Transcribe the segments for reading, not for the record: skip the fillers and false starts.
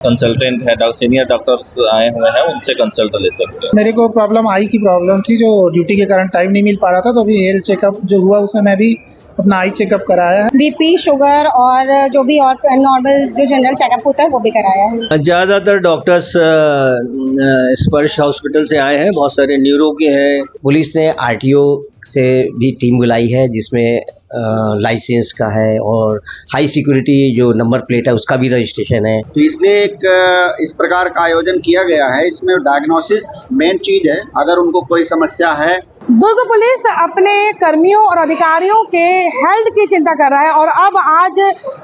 Consultant है, senior doctors आए हुए हैं, उनसे कंसल्ट ले सकते हैं। मेरे को प्रॉब्लम आई की प्रॉब्लम थी, जो ड्यूटी के कारण टाइम नहीं मिल पा रहा था, तो अभी हेल्थ चेकअप जो हुआ उसमें मैं भी अपना आई चेकअप कराया है। बीपी, शुगर और जो भी और नॉर्मल जो जनरल चेकअप होता है वो भी कराया है। ज़्यादातर डॉक्टर्स स्पर्श हॉस्पिटल से आए हैं, बहुत सारे न्यूरो के हैं। पुलिस ने आरटीओ से भी टीम बुलाई है, जिसमें लाइसेंस का है और हाई सिक्योरिटी जो नंबर प्लेट है उसका भी रजिस्ट्रेशन है। तो इसलिए एक इस प्रकार का आयोजन किया गया है। इसमें डायग्नोसिस मेन चीज है। अगर उनको कोई समस्या है, दुर्ग पुलिस अपने कर्मियों और अधिकारियों के हेल्थ की चिंता कर रहा है और अब आज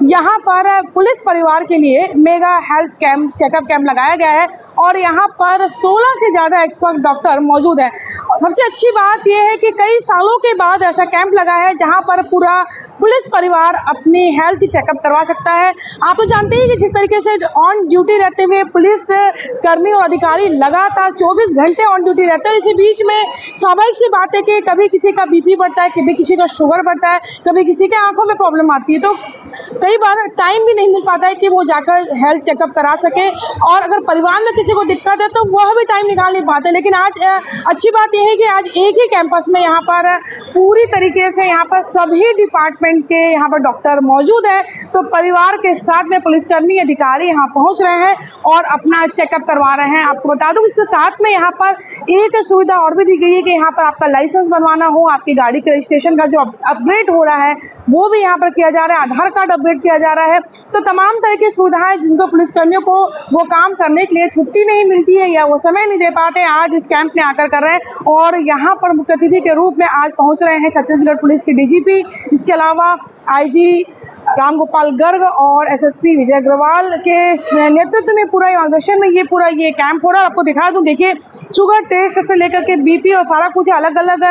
यहाँ पर पुलिस परिवार के लिए mega health camp, checkup camp लगाया गया है और यहाँ पर 16 से ज़्यादा एक्सपर्ट डॉक्टर मौजूद है। सबसे अच्छी बात यह है कि कई सालों के बाद ऐसा कैंप लगा है जहाँ पर पूरा पुलिस परिवार अपनी हेल्थ चेकअप करवा सकता है। आप तो जानते हैं कि जिस तरीके से ऑन ड्यूटी रहते हुए पुलिस कर्मी और अधिकारी लगातार 24 घंटे ऑन ड्यूटी रहते हैं। इसी बीच में स्वाभाविक सी बात है कि कभी किसी का बीपी बढ़ता है, कभी किसी का शुगर बढ़ता है, कभी किसी के आंखों में प्रॉब्लम आती है, तो कई बार टाइम भी नहीं मिल पाता है कि वो जाकर हेल्थ चेकअप करा सके। और अगर परिवार में किसी को दिक्कत है तो वह भी टाइम निकाल नहीं पाते। लेकिन आज अच्छी बात यह है कि आज एक ही कैंपस में यहाँ पर पूरी तरीके से यहाँ पर सभी डिपार्टमेंट के यहाँ पर डॉक्टर मौजूद है, तो परिवार के साथ में पुलिसकर्मी अधिकारी यहाँ पहुँच रहे हैं और अपना चेकअप करवा रहे हैं। आपको बता दूं इसके साथ में यहाँ पर एक सुविधा और भी दी गई है कि यहाँ पर आपका लाइसेंस बनवाना हो, आपकी गाड़ी के रजिस्ट्रेशन का जो अपग्रेड हो रहा है वो भी यहाँ पर किया जा रहा है, आधार कार्ड अपडेट किया जा रहा है। तो तमाम तरह की सुविधाएं जिनको पुलिसकर्मियों को वो काम करने के लिए छुट्टी नहीं मिलती है या वो समय नहीं दे पाते, आज इस कैंप में आकर कर रहे हैं। और यहाँ पर मुख्य अतिथि के रूप में आज पहुँच रहे हैं छत्तीसगढ़ पुलिस के डीजीपी, इसके अलावा आईजी रामगोपाल गर्ग और एसएसपी विजय अग्रवाल के नेतृत्व में पूरा मार्गदर्शन में ये कैंप हो रहा है। आपको दिखा दूं, देखिए शुगर टेस्ट से लेकर के बीपी और सारा कुछ अलग अलग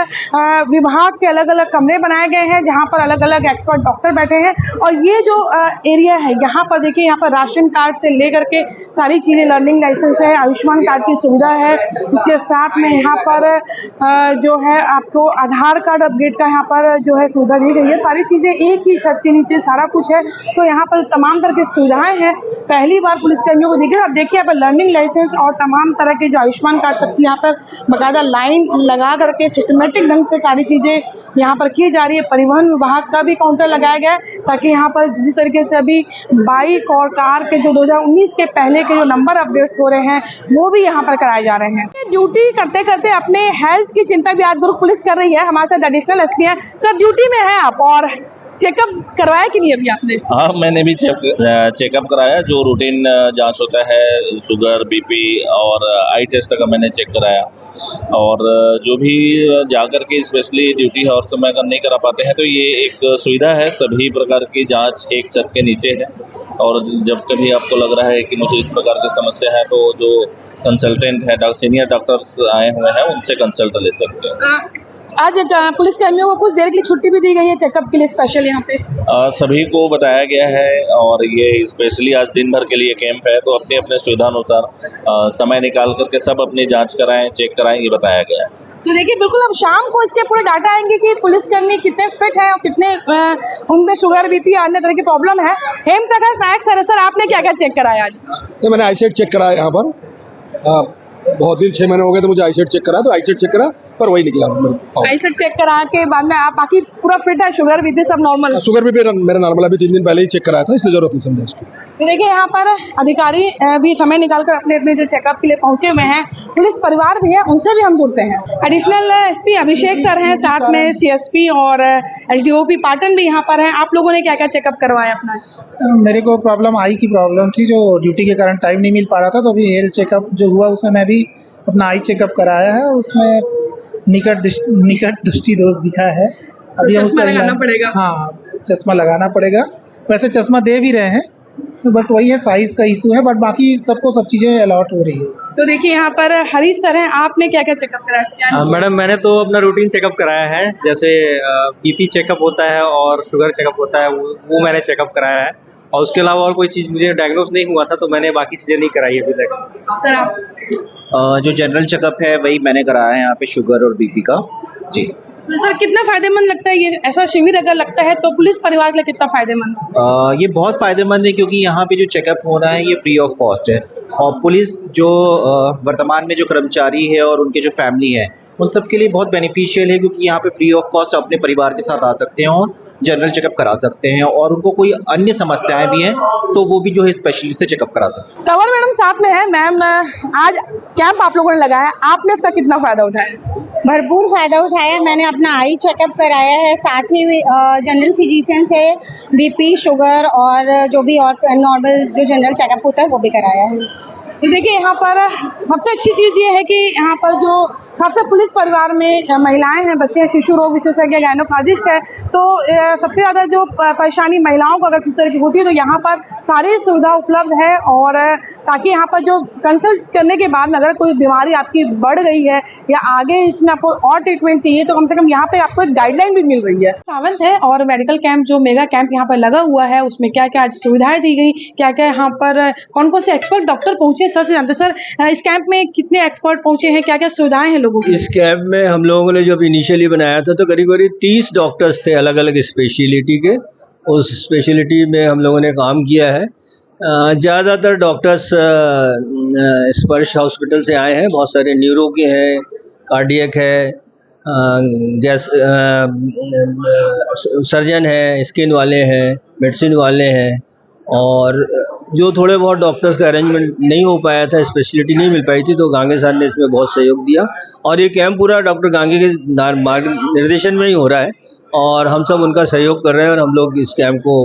विभाग के अलग अलग कमरे बनाए गए हैं जहां पर अलग अलग एक्सपर्ट डॉक्टर बैठे हैं। और ये जो एरिया है यहाँ पर देखिए, यहाँ पर राशन कार्ड से लेकर के सारी चीज़ें, लर्निंग लाइसेंस है, आयुष्मान कार्ड की सुविधा है, इसके साथ में यहाँ पर जो है आपको आधार कार्ड अपडेट का यहाँ पर जो है सुविधा दी गई है। सारी चीज़ें एक ही छत के नीचे सारा कुछ है। तो यहाँ पर तमाम तरह की सुविधाएं हैं, पहली बार पुलिसकर्मियों को देखिए। अब देखिए यहाँ पर लर्निंग लाइसेंस और तमाम तरह के जो आयुष्मान कार्ड तक यहाँ पर बाकायदा लाइन लगा करके सिस्टमेटिक ढंग से सारी चीज़ें यहाँ पर की जा रही है। परिवहन विभाग का भी काउंटर लगाया गया है ताकि यहाँ पर जिस तरीके से अभी बाइक और कार के जो 2019 के पहले के जो नंबर अपडेट्स हो रहे हैं वो भी यहाँ पर कराए जा रहे हैं। ड्यूटी करते करते अपने हेल्थ की चिंता भी आज दुर्ग पुलिस कर रही है। हमारे साथ एडिशनल एसपी हैं। सर, ड्यूटी में है आप और चेकअप करवाया कि नहीं अभी आपने? हाँ, मैंने भी चेकअप कराया। जो रूटीन जांच होता है, शुगर, बीपी और आई टेस्ट का मैंने चेक कराया। और जो भी जाकर के स्पेशली ड्यूटी और समय का नहीं करा पाते हैं, तो ये एक सुविधा है। सभी प्रकार की जांच एक छत के नीचे है और जब कभी आपको लग रहा है कि मुझे इस प्रकार की समस्या है, तो जो कंसल्टेंट है, सीनियर डॉक्टर्स आए हुए हैं, उनसे कंसल्ट ले सकते हैं। आज पुलिसकर्मियों को कुछ देर के लिए छुट्टी भी दी गई है चेकअप के लिए स्पेशल यहाँ पे? सभी को बताया गया है और ये स्पेशली आज दिन भर के लिए कैंप है, तो अपने अपने सुविधा अनुसार समय निकाल करके सब अपनी जांच कराएं, चेक कराएं, ये बताया गया है। तो देखिए, बिल्कुल अब शाम को इसके पूरे डाटा आएंगे कि पुलिसकर्मी कितने फिट हैं और कितने उनमें शुगर, बीपी अन्य तरह की प्रॉब्लम है। हेम प्रकाश नायक सर, आपने क्या क्या चेक कराया आज? तो मैंने आईसेट चेक कराया यहाँ पर। बहुत दिन 6 महीने हो गए थे मुझे आईसेट चेक करा, तो आईसेट चेक करा पर वही निकला। आईसेट चेक करा के बाद में आप बाकी पूरा फिट है, शुगर बीपी सब नॉर्मल है? शुगर भी मेरा नॉर्मल है, अभी 3 दिन पहले ही चेक कराया था, इसलिए जरूरत नहीं समझा इसको। तो देखिए, यहाँ पर अधिकारी भी समय निकालकर अपने अपने जो चेकअप के लिए पहुंचे हुए हैं, पुलिस परिवार भी है, उनसे भी हम जुड़ते हैं। एडिशनल एसपी अभिषेक सर हैं, साथ में सीएसपी और एसडीओपी पाटन भी यहाँ पर हैं। आप लोगों ने क्या क्या चेकअप करवाया अपना? मेरे को प्रॉब्लम आई की प्रॉब्लम थी, जो ड्यूटी के कारण टाइम नहीं मिल पा रहा था, तो अभी हेल्थ चेकअप जो हुआ उसमें मैं भी अपना आई चेकअप कराया है। उसमें निकट दृष्टि दोष दिखा है। अभी चश्मा लगाना पड़ेगा? हाँ, चश्मा लगाना पड़ेगा। वैसे चश्मा दे भी रहे हैं, बट वही है, साइज का इशू है, बट बाकी सबको सब चीज़ें अलॉट हो रही है। तो देखिए, यहाँ पर हरीश सर हैं, आपने क्या क्या चेकअप कराया? मैडम, मैंने तो अपना रूटीन चेकअप कराया है। जैसे बीपी चेकअप होता है और शुगर चेकअप होता है, वो मैंने चेकअप कराया है। और उसके अलावा और कोई चीज़ मुझे डायग्नोस नहीं हुआ था, तो मैंने बाकी चीज़ें नहीं कराई अभी तक। सर, आप? जो जनरल चेकअप है वही मैंने कराया है यहाँ पे, शुगर और बीपी का। जी। तो सर कितना फायदेमंद लगता है ये ऐसा शिविर अगर लगता है तो पुलिस परिवार के लिए कितना फायदेमंद है? ये बहुत फ़ायदेमंद है क्योंकि यहाँ पे जो चेकअप हो रहा है ये फ्री ऑफ कॉस्ट है और पुलिस जो वर्तमान में जो कर्मचारी है और उनके जो फैमिली है उन सब के लिए बहुत बेनिफिशियल है क्योंकि यहाँ पे फ्री ऑफ कॉस्ट अपने परिवार के साथ आ सकते हैं और जनरल चेकअप करा सकते हैं और उनको कोई अन्य समस्याएं भी हैं तो वो भी जो है स्पेशलिस्ट से चेकअप करा सकते हैं। कंवर मैडम साथ में है। मैम आज कैंप आप लोगों ने लगाया, आपने इसका कितना फायदा उठाया? भरपूर फ़ायदा उठाया। मैंने अपना आई चेकअप कराया है, साथ ही जनरल फिजिशियन से बीपी, शुगर और जो भी और नॉर्मल जो जनरल चेकअप होता है वो भी कराया है। तो देखिए यहाँ पर सबसे अच्छी चीज़ ये है कि यहाँ पर जो खासकर पुलिस परिवार में महिलाएं हैं, बच्चे हैं, शिशु रोग विशेषज्ञ गायनोकोलॉजिस्ट है, तो सबसे ज़्यादा जो परेशानी महिलाओं को अगर किस तरह की होती है तो यहाँ पर सारी सुविधा उपलब्ध है और ताकि यहाँ पर जो कंसल्ट करने के बाद में अगर कोई बीमारी आपकी बढ़ गई है या आगे इसमें आपको और ट्रीटमेंट चाहिए तो कम से कम यहाँ पे आपको एक गाइडलाइन भी मिल रही है। सावंत है और मेडिकल कैंप जो मेगा कैंप यहाँ पर लगा हुआ है उसमें क्या क्या सुविधाएं दी गई, क्या क्या यहाँ पर कौन कौन से एक्सपर्ट डॉक्टर पहुंचे, सर से जानते। सर इस कैंप में कितने एक्सपर्ट पहुंचे हैं, क्या क्या सुविधाएं हैं लोगों की? इस कैंप में हम लोगों ने जब इनिशियली बनाया था तो करीब करीब 30 डॉक्टर्स थे अलग अलग स्पेशलिटी के। उस स्पेशलिटी में हम लोगों ने काम किया है। ज़्यादातर डॉक्टर्स स्पर्श हॉस्पिटल से आए हैं, बहुत सारे न्यूरो के हैं, कार्डियक है, गैस सर्जन है, स्किन वाले हैं, मेडिसिन वाले हैं और जो थोड़े बहुत डॉक्टर्स का अरेंजमेंट नहीं हो पाया था, स्पेशलिटी नहीं मिल पाई थी, तो गांगे सर ने इसमें बहुत सहयोग दिया और ये कैंप पूरा डॉक्टर गांगे के निर्देशन में ही हो रहा है और हम सब उनका सहयोग कर रहे हैं और हम लोग इस कैंप को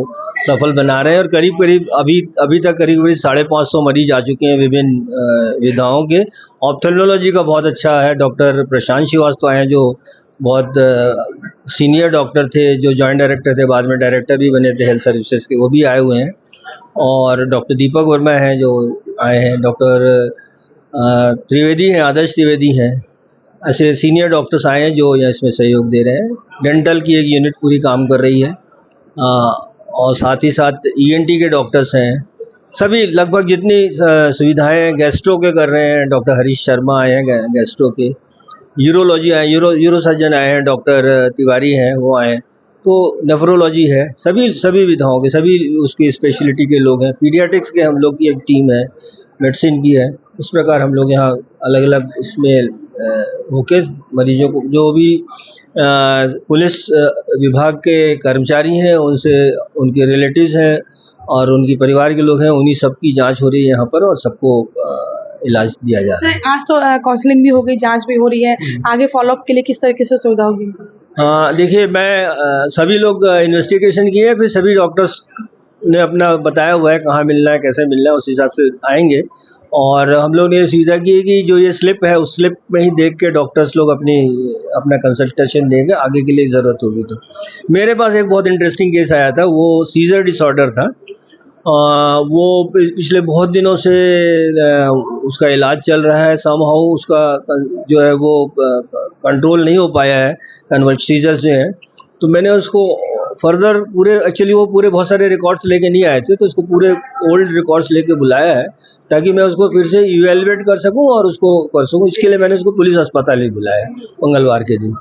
सफल बना रहे हैं और करीब करीब अभी तक करीब 550 मरीज आ चुके हैं विभिन्न विधाओं के। ऑप्थेल्मोलॉजी का बहुत अच्छा है, डॉक्टर प्रशांत श्रीवास्तव आए हैं जो बहुत सीनियर डॉक्टर थे, जो जॉइंट डायरेक्टर थे, बाद में डायरेक्टर भी बने थे हेल्थ सर्विसेज के, वो भी आए हुए हैं और डॉक्टर दीपक वर्मा हैं जो आए हैं, डॉक्टर त्रिवेदी हैं, आदर्श त्रिवेदी हैं, ऐसे सीनियर डॉक्टर्स आए हैं जो यहाँ इसमें सहयोग दे रहे हैं। डेंटल की एक यूनिट पूरी काम कर रही है और साथ ही साथ ENT के डॉक्टर्स हैं, सभी लगभग जितनी सुविधाएं गैस्ट्रो के कर रहे हैं, डॉक्टर हरीश शर्मा आए हैं गैस्ट्रो के, यूरोलॉजी आए, यूरो सर्जन आए हैं, डॉक्टर तिवारी हैं वो आए, तो नेफ्रोलॉजी है, सभी विधाओं के सभी उसकी स्पेशलिटी के लोग हैं, पीडियाट्रिक्स के हम लोग की एक टीम है, मेडिसिन की है। इस प्रकार हम लोग यहाँ अलग अलग इसमें होके मरीजों को, जो भी पुलिस विभाग के कर्मचारी हैं, उनसे उनके रिलेटिव्स हैं और उनके परिवार के लोग हैं, उन्हीं सब की जांच हो रही है यहाँ पर और सबको इलाज दिया जा रहा है। सर आज तो काउंसलिंग भी हो गई, जांच भी हो रही है, आगे फॉलोअप के लिए किस तरीके से सुविधा होगी? देखिए मैं सभी लोग इन्वेस्टिगेशन किए, फिर सभी डॉक्टर्स ने अपना बताया हुआ है कहाँ मिलना है, कैसे मिलना है, उस हिसाब से आएंगे और हम लोग ने ये सुविधा की है कि जो ये स्लिप है उस स्लिप में ही देख के डॉक्टर्स लोग अपना कंसल्टेशन देंगे, आगे के लिए ज़रूरत होगी तो। मेरे पास एक बहुत इंटरेस्टिंग केस आया था, वो सीजर डिसऑर्डर था, वो पिछले बहुत दिनों से उसका इलाज चल रहा है, समहाउ उसका जो है वो कंट्रोल नहीं हो पाया है, कन्वर्ट सीजर जो है, तो मैंने उसको फर्दर एक्चुअली वो पूरे बहुत सारे रिकॉर्ड्स लेके नहीं आए थे, तो उसको पूरे ओल्ड रिकॉर्ड्स लेके बुलाया है ताकि मैं उसको फिर से इवैल्यूएट कर सकूं और उसको कर सकूं। इसके लिए मैंने उसको पुलिस अस्पताल ही बुलाया है मंगलवार के दिन।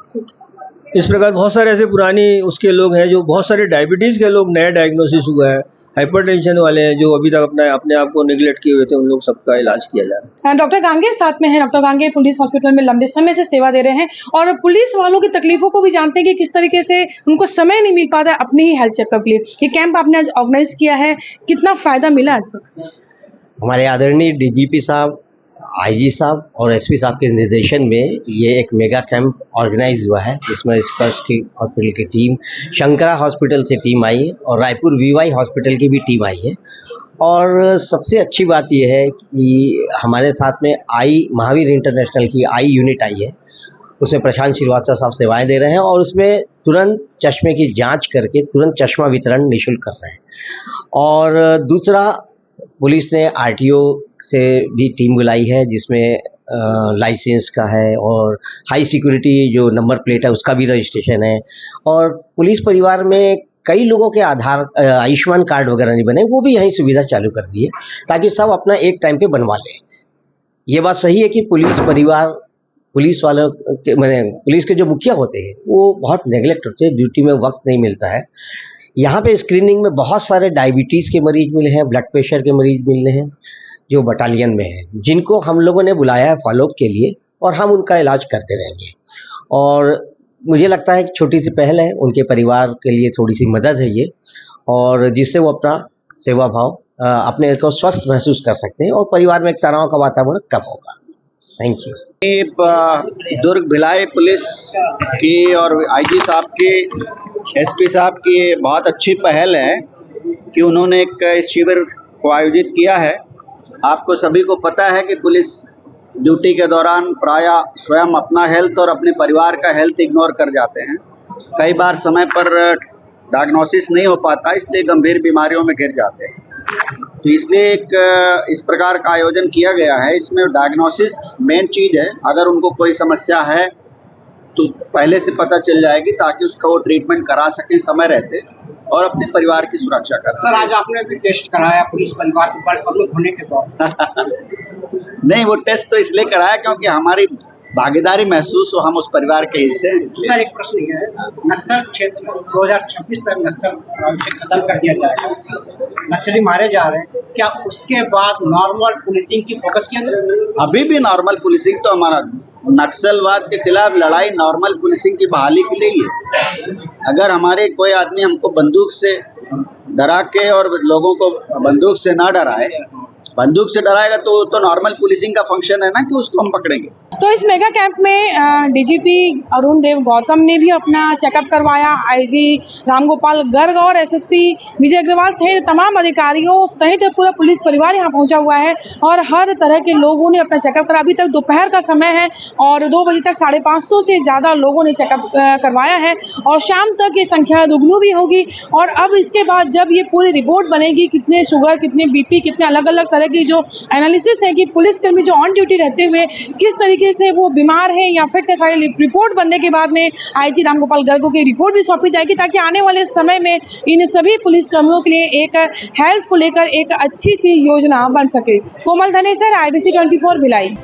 इस प्रकार बहुत सारे ऐसे पुरानी उसके लोग हैं, जो बहुत सारे डायबिटीज़ के लोग नया डायग्नोसिस हुआ है, हाइपरटेंशन वाले हैं जो अभी तक अपने आप को निगलेक्ट किए हुए थे, उन लोग सबका इलाज किया जा रहा है। डॉक्टर गांगे साथ में हैं। डॉक्टर गांगे पुलिस हॉस्पिटल में लंबे समय से सेवा दे रहे हैं और पुलिस वालों की तकलीफों को भी जानते हैं कि किस तरीके से उनको समय नहीं मिल पाता है अपने ही हेल्थ चेकअप के लिए। ये कैंप आपने आज ऑर्गेनाइज किया है, कितना फायदा मिला है सर? हमारे आदरणीय DGP साहब, IG साहब और SP साहब के निर्देशन में ये एक मेगा कैंप ऑर्गेनाइज हुआ है, जिसमें स्पर्श की हॉस्पिटल की टीम, शंकरा हॉस्पिटल से टीम आई है और रायपुर VY हॉस्पिटल की भी टीम आई है। और सबसे अच्छी बात यह है कि हमारे साथ में महावीर इंटरनेशनल की आई यूनिट आई है, उसमें प्रशांत श्रीवास्तव साहब सेवाएं दे रहे हैं और उसमें तुरंत चश्मे की जांच करके तुरंत चश्मा वितरण निःशुल्क कर रहे हैं। और दूसरा, पुलिस ने RTO से भी टीम बुलाई है, जिसमें लाइसेंस का है और हाई सिक्योरिटी जो नंबर प्लेट है उसका भी रजिस्ट्रेशन है। और पुलिस परिवार में कई लोगों के आयुष्मान कार्ड वगैरह नहीं बने, वो भी यही सुविधा चालू कर दी है ताकि सब अपना एक टाइम पे बनवा लें। ये बात सही है कि पुलिस परिवार पुलिस वालों के मैंने पुलिस के जो मुखिया होते हैं वो बहुत नेगलेक्ट होते हैं, ड्यूटी में वक्त नहीं मिलता है। यहाँ पे स्क्रीनिंग में बहुत सारे डायबिटीज़ के मरीज मिले हैं, ब्लड प्रेशर के मरीज मिले हैं जो बटालियन में हैं, जिनको हम लोगों ने बुलाया है फॉलोअप के लिए और हम उनका इलाज करते रहेंगे। और मुझे लगता है कि छोटी सी पहल है, उनके परिवार के लिए थोड़ी सी मदद है ये, और जिससे वो अपना सेवा भाव अपने को स्वस्थ महसूस कर सकते हैं और परिवार में एक तनाव का वातावरण कम होगा। Thank you. Durg Bhilai police की और आईजी साहब की, एसपी साहब की बहुत अच्छी पहल है कि उन्होंने एक इस शिविर को आयोजित किया है। आपको सभी को पता है कि पुलिस ड्यूटी के दौरान प्रायः स्वयं अपना हेल्थ और अपने परिवार का हेल्थ इग्नोर कर जाते हैं। कई बार समय पर डायग्नोसिस नहीं हो पाता, इसलिए गंभीर बीमारियों में घिर जाते हैं। तो इसलिए एक इस प्रकार का आयोजन किया गया है। इसमें डायग्नोसिस मेन चीज़ है। अगर उनको कोई समस्या है तो पहले से पता चल जाएगी, ताकि उसका वो ट्रीटमेंट करा सकें समय रहते और अपने परिवार की सुरक्षा कर सकें। सर, आज आपने भी टेस्ट कराया पुलिस परिवार को बल प्रमुख होने के बाद? नहीं, वो टेस्ट तो इसलिए कराया क्योंकि हमारी भागीदारी महसूस हो, हम उस परिवार के हिस्से हैं। सर, एक प्रश्न ये है, नक्सल क्षेत्र में 2026 तक नक्सल खत्म कर दिया जाएगा, नक्सली मारे जा रहे हैं, क्या उसके बाद नॉर्मल पुलिसिंग की फोकस किया जाए? अभी भी नॉर्मल पुलिसिंग तो हमारा नक्सलवाद के खिलाफ लड़ाई नॉर्मल पुलिसिंग की बहाली के लिए ही है। अगर हमारे कोई आदमी हमको बंदूक से डरा के और लोगों को बंदूक से ना डराए, बंदूक से डराएगा तो नॉर्मल पुलिसिंग का फंक्शन है ना कि उसको हम पकड़ेंगे। तो इस मेगा कैंप में डीजीपी अरुण देव गौतम ने भी अपना चेकअप करवाया। आईजी रामगोपाल गर्ग और एसएसपी विजय अग्रवाल सहित तमाम अधिकारियों सहित पूरा पुलिस परिवार यहाँ पहुंचा हुआ है और हर तरह के लोगों ने अपना चेकअप करा। अभी तक दोपहर का समय है और 2 बजे तक 550 से ज़्यादा लोगों ने चेकअप करवाया है और शाम तक ये संख्या दुगनी भी होगी। और अब इसके बाद जब ये पूरी रिपोर्ट बनेगी, कितने शुगर, कितने बीपी, कितने अलग अलग तरह की जो एनालिसिस है कि पुलिसकर्मी जो ऑन ड्यूटी रहते हुए किस तरीके से वो बीमार है या फिट है, सारी रिपोर्ट बनने के बाद में आईजी रामगोपाल गर्ग को रिपोर्ट भी सौंपी जाएगी, ताकि आने वाले समय में इन सभी पुलिसकर्मियों के लिए एक हेल्थ को लेकर एक अच्छी सी योजना बन सके। कोमल धनेसर, IBC 24 भिलाई।